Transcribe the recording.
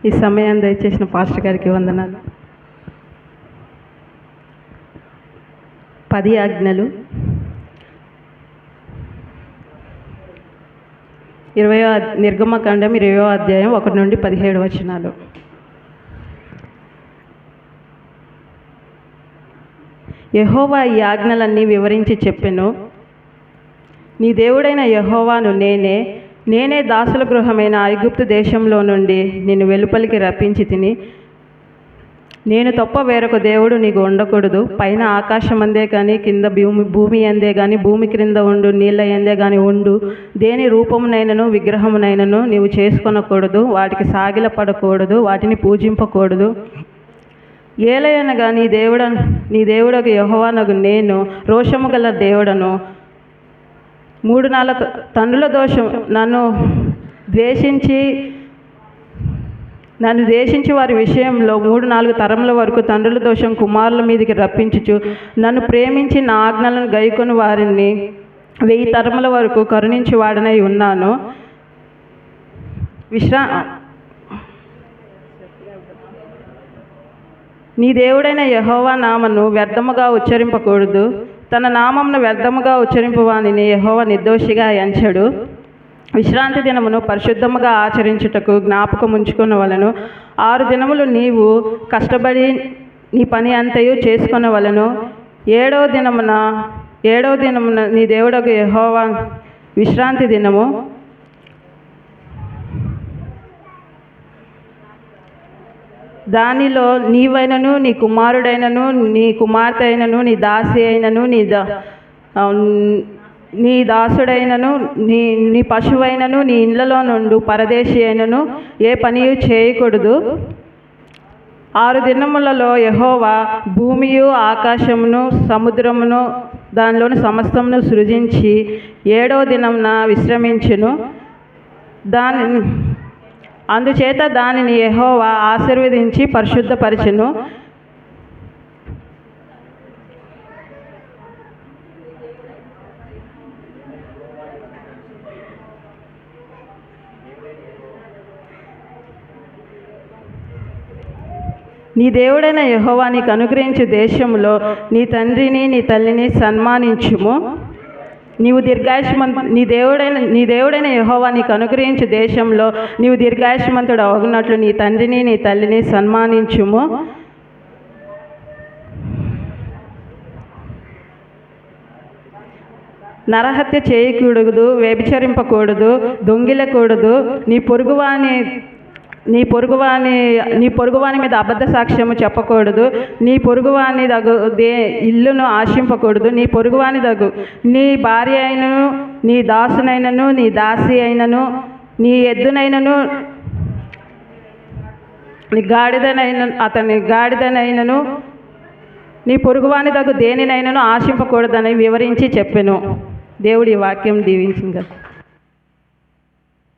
ఈ సమయాన్ని దయచేసిన పాస్టర్ గారికి వందనాలు. 10 ఆజ్ఞలు 20 నిర్గమకాండం 20వ అధ్యాయం 1 నుండి 17 వచనాలు. యెహోవా ఈ ఆజ్ఞలన్నీ వివరించి చెప్పెను. నీ దేవుడైన యెహోవాను నేనే దాసుల గృహమైన ఐగుప్తు దేశంలో నుండి నిన్ను వెలుపలికి రప్పించి తిని, నేను తప్ప వేరొక దేవుడు నీకు ఉండకూడదు. పైన ఆకాశం అందే కానీ కింద భూమి అందే కానీ భూమి క్రింద ఉండు నీళ్ళ ఎందే కానీ ఉండు దేని రూపమునైనను విగ్రహమునైనను నీవు చేసుకొనకూడదు. వాటికి సాగిలపడకూడదు, వాటిని పూజింపకూడదు. ఏలయనగా నీ దేవుడకు యెహోవానగు నేను రోషము గల దేవుడను. 3-4 తండ్రుల దోషం నన్ను ద్వేషించి వారి విషయంలో 3-4 తరముల వరకు తండ్రుల దోషం కుమారుల మీదకి రప్పించుచు, నన్ను ప్రేమించి నా ఆజ్ఞలను గైకొని వారిని 1000 తరముల వరకు కరుణించి వాడనై ఉన్నాను. నీ దేవుడైన యెహోవా నామను వ్యర్థముగా ఉచ్చరింపకూడదు. తన నామమును వ్యర్థముగా ఉచ్చరింపువానిని యెహోవా నిర్దోషిగా ఎంచడు. విశ్రాంతి దినమును పరిశుద్ధముగా ఆచరించుటకు జ్ఞాపకం ఉంచుకొనవలెను. 6 దినములు నీవు కష్టపడి నీ పని అంతయు చేసుకొనవలెను. ఏడవ దినమున నీ దేవుడకు యెహోవా విశ్రాంతి దినము. దానిలో నీవైనను నీ కుమారుడైనను నీ కుమార్తె అయినను నీ దాసి అయినను నీ దాసుడైనను నీ పశువైనను నీ ఇండ్లలో నుండి పరదేశి అయినను ఏ పనియు చేయకూడదు. 6 దినములలో యెహోవా భూమియు ఆకాశమును సముద్రమును దానిలోని సమస్తమును సృజించి 7వ దినమున విశ్రమించును. అందుచేత దానిని యెహోవా ఆశీర్వదించి పరిశుద్ధపరచెను. నీ దేవుడైన యెహోవా నీకు అనుగ్రహించు దేశంలో నీ తండ్రిని నీ తల్లిని సన్మానించుము. నీ దేవుడైన యెహోవా నీకు అనుగ్రహించు దేశంలో నీవు దీర్ఘాయుష్మంతుడు అగునట్లు నీ తండ్రిని నీ తల్లిని సన్మానించుము. నరహత్య చేయకూడదు, వ్యభిచరింపకూడదు, దొంగిలకూడదు, నీ పొరుగువాని మీద అబద్ధ సాక్ష్యము చెప్పకూడదు, నీ పొరుగువాని ఇల్లును ఆశింపకూడదు, నీ భార్య అయినను నీ దాసునైనను నీ దాసి అయినను నీ ఎద్దునైనను నీ గాడిదనైనను నీ పొరుగువాని దేనినైనను ఆశింపకూడదని వివరించి చెప్పెను. దేవుడి వాక్యం దీవించుగాక.